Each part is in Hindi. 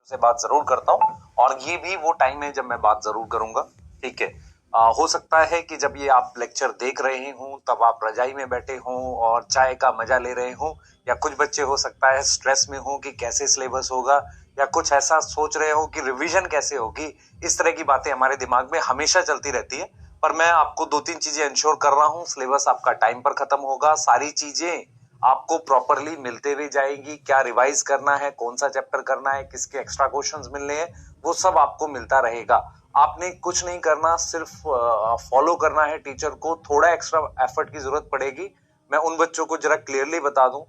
से बात जरूर करता हूँ और ये भी वो टाइम है जब मैं बात जरूर करूंगा। ठीक है। हो सकता है कि जब ये आप लेक्चर देख रहे हों तब आप रजाई में बैठे हों और चाय का मजा ले रहे हों, या कुछ बच्चे हो सकता है स्ट्रेस में हो कि कैसे सिलेबस होगा, या कुछ ऐसा सोच रहे हो कि रिवीजन कैसे होगी। इस तरह की बातें हमारे दिमाग में हमेशा चलती रहती है। पर मैं आपको दो तीन चीजें इंश्योर कर रहा हूँ, सिलेबस आपका टाइम पर खत्म होगा, सारी चीजें आपको प्रॉपरली मिलते हुए जाएगी। क्या रिवाइज करना है, कौन सा चैप्टर करना है, किसके एक्स्ट्रा क्वेश्चंस मिलने हैं, वो सब आपको मिलता रहेगा। आपने कुछ नहीं करना, सिर्फ फॉलो करना है टीचर को। थोड़ा एक्स्ट्रा एफर्ट की जरूरत पड़ेगी। मैं उन बच्चों को जरा क्लियरली बता दूं,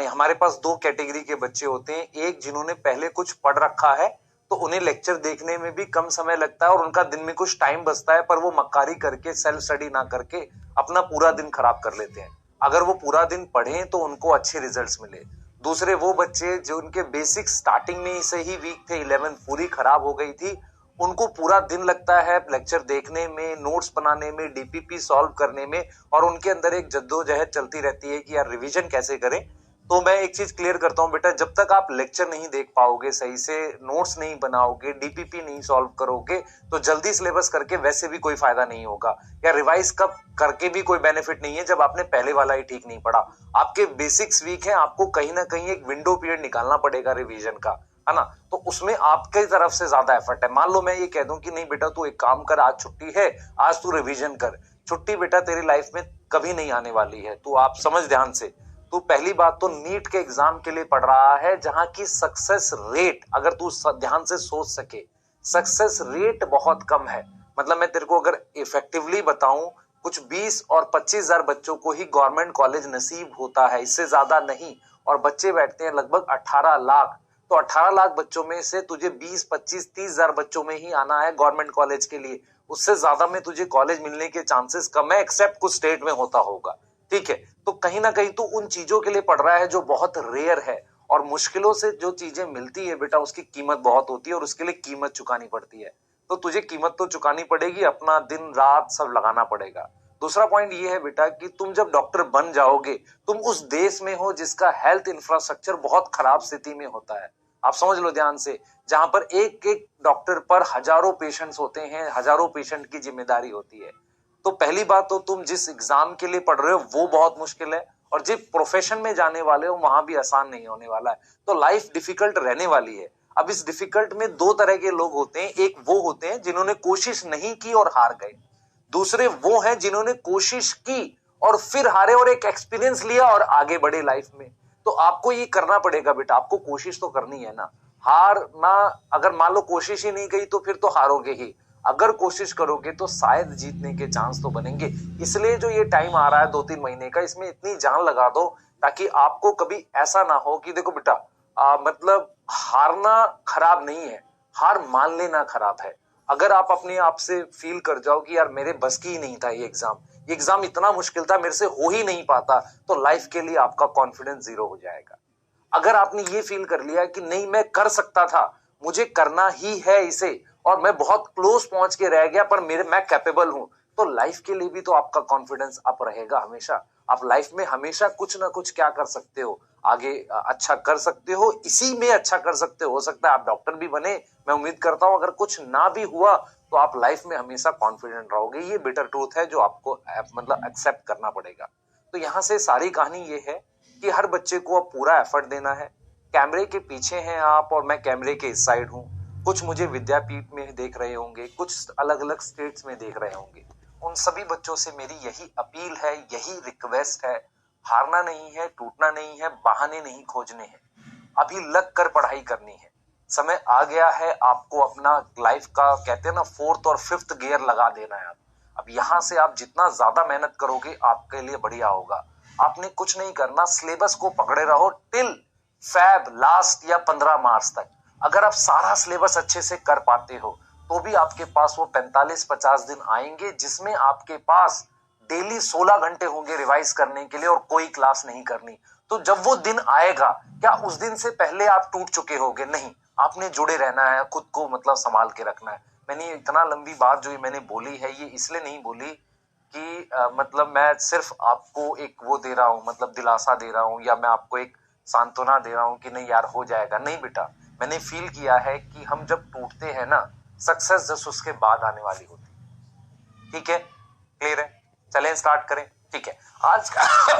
हमारे पास दो कैटेगरी के बच्चे होते हैं। एक जिन्होंने पहले कुछ पढ़ रखा है तो उन्हें लेक्चर देखने में भी कम समय लगता है और उनका दिन में कुछ टाइम बचता है, पर वो मक्कारी करके सेल्फ स्टडी ना करके अपना पूरा दिन खराब कर लेते हैं। अगर वो पूरा दिन पढ़ें तो उनको अच्छे रिजल्ट्स मिले। दूसरे वो बच्चे जो उनके बेसिक स्टार्टिंग में से ही वीक थे, 11th पूरी खराब हो गई थी, उनको पूरा दिन लगता है लेक्चर देखने में, नोट्स बनाने में, डीपीपी सॉल्व करने में, और उनके अंदर एक जद्दोजहद चलती रहती है कि यार रिवीजन कैसे करें। तो मैं एक चीज क्लियर करता हूं बेटा, जब तक आप लेक्चर नहीं देख पाओगे सही से, नोट्स नहीं बनाओगे, डीपीपी नहीं सॉल्व करोगे, तो जल्दी सिलेबस करके वैसे भी कोई फायदा नहीं होगा, या रिवाइज कब करके भी कोई बेनिफिट नहीं है जब आपने पहले वाला ही ठीक नहीं पढ़ा। आपके बेसिक्स वीक है, आपको कहीं ना कहीं एक विंडो पीरियड निकालना पड़ेगा रिवीजन का, है ना। तो उसमें आपके तरफ से ज्यादा एफर्ट है। मान लो मैं ये कह दूं कि नहीं बेटा तू एक काम कर, आज छुट्टी है, आज तू रिवीजन कर। छुट्टी बेटा तेरी लाइफ में कभी नहीं आने वाली है। तू आप समझ ध्यान से, तू पहली बात तो नीट के एग्जाम के लिए पढ़ रहा है जहां की सक्सेस रेट, अगर तू ध्यान से सोच सके, सक्सेस रेट बहुत कम है। मतलब मैं तेरे को अगर इफेक्टिवली बताऊं, कुछ 20 और 25 हजार बच्चों को ही गवर्नमेंट कॉलेज नसीब होता है, इससे ज्यादा नहीं। और बच्चे बैठते हैं लगभग 18 लाख। तो 18 लाख बच्चों में से तुझे 20, 25, 30 हजार बच्चों में ही आना है गवर्नमेंट कॉलेज के लिए। उससे ज्यादा में तुझे कॉलेज मिलने के चांसेस कम है, एक्सेप्ट कुछ स्टेट में होता होगा। ठीक है। तो कहीं ना कहीं तो उन चीजों के लिए पढ़ रहा है जो बहुत रेयर है, और मुश्किलों से जो चीजें मिलती है बेटा उसकी कीमत बहुत होती है और उसके लिए कीमत चुकानी पड़ती है। तो तुझे कीमत तो चुकानी पड़ेगी, अपना दिन रात सब लगाना पड़ेगा। दूसरा पॉइंट ये है बेटा कि तुम जब डॉक्टर बन जाओगे, तुम उस देश में हो जिसका हेल्थ इंफ्रास्ट्रक्चर बहुत खराब स्थिति में होता है। आप समझ लो ध्यान से, जहां पर एक एक डॉक्टर पर हजारों पेशेंट्स होते हैं, हजारों पेशेंट की जिम्मेदारी होती है। तो पहली बात तो तुम जिस एग्जाम के लिए पढ़ रहे हो वो बहुत मुश्किल है, और जिस प्रोफेशन में जाने वाले हो वहां भी आसान नहीं होने वाला है। तो लाइफ डिफिकल्ट रहने वाली है। अब इस डिफिकल्ट में दो तरह के लोग होते हैं। एक वो होते हैं जिन्होंने कोशिश नहीं की और हार गए। दूसरे वो हैं जिन्होंने कोशिश की और फिर हारे और एक एक्सपीरियंस लिया और आगे बढ़े लाइफ में। तो आपको ये करना पड़ेगा बेटा, आपको कोशिश तो करनी है ना। हार ना, अगर मान लो कोशिश ही नहीं गई तो फिर तो हारोगे ही। अगर कोशिश करोगे तो शायद जीतने के चांस तो बनेंगे। इसलिए जो ये टाइम आ रहा है 2-3 महीने का, इसमें इतनी जान लगा दो ताकि आपको कभी ऐसा ना हो कि देखो बेटा, मतलब हारना खराब नहीं है, हार मान लेना खराब है। अगर आप अपने आप से फील कर जाओ कि यार मेरे बस की ही नहीं था ये एग्जाम इतना मुश्किल था, मेरे से हो ही नहीं पाता, तो लाइफ के लिए आपका कॉन्फिडेंस जीरो हो जाएगा। अगर आपने ये फील कर लिया कि नहीं मैं कर सकता था, मुझे करना ही है इसे, और मैं बहुत क्लोज पहुंच के रह गया पर मैं कैपेबल हूं, तो लाइफ के लिए भी तो आपका कॉन्फिडेंस अप रहेगा हमेशा। आप लाइफ में हमेशा कुछ ना कुछ क्या कर सकते हो, आगे अच्छा कर सकते हो, इसी में अच्छा कर सकते हो सकता है आप डॉक्टर भी बने। मैं उम्मीद करता हूं अगर कुछ ना भी हुआ तो आप लाइफ में हमेशा कॉन्फिडेंट रहोगे। ये बिटर ट्रूथ है जो आपको मतलब एक्सेप्ट करना पड़ेगा। तो यहां से सारी कहानी ये है कि हर बच्चे को अब पूरा एफर्ट देना है। कैमरे के पीछे हैं आप और मैं कैमरे के इस साइड हूँ। कुछ मुझे विद्यापीठ में देख रहे होंगे, कुछ अलग अलग स्टेट्स में देख रहे होंगे। उन सभी बच्चों से मेरी यही अपील है, यही रिक्वेस्ट है, हारना नहीं है, टूटना नहीं है, बहाने नहीं खोजने हैं। अभी लग कर पढ़ाई करनी है। समय आ गया है आपको अपना लाइफ का, कहते हैं ना, 4th और 5th गियर लगा देना है। अब यहां से आप जितना ज्यादा मेहनत करोगे आपके लिए बढ़िया होगा। आपने कुछ नहीं करना, सिलेबस को पकड़े रहो टिल फैब लास्ट या 15 मार्च तक। अगर आप सारा सिलेबस अच्छे से कर पाते हो तो भी आपके पास वो 45-50 दिन आएंगे जिसमें आपके पास डेली 16 घंटे होंगे रिवाइज करने के लिए और कोई क्लास नहीं करनी। तो जब वो दिन आएगा, क्या उस दिन से पहले आप टूट चुके होगे? नहीं, आपने जुड़े रहना है, खुद को मतलब संभाल के रखना है। मैंने इतना लंबी बात जो मैंने बोली है ये इसलिए नहीं बोली कि मतलब मैं सिर्फ आपको एक वो दे रहा हूं, मतलब दिलासा दे रहा हूं, या मैं आपको एक सांत्वना दे रहा हूं कि नहीं यार हो जाएगा। नहीं बेटा, मैंने फील किया है कि हम जब टूटते हैं ना, सक्सेस जस्ट उसके बाद आने वाली होती। ठीक है, क्लियर है? चलें स्टार्ट करें। ठीक है, आज का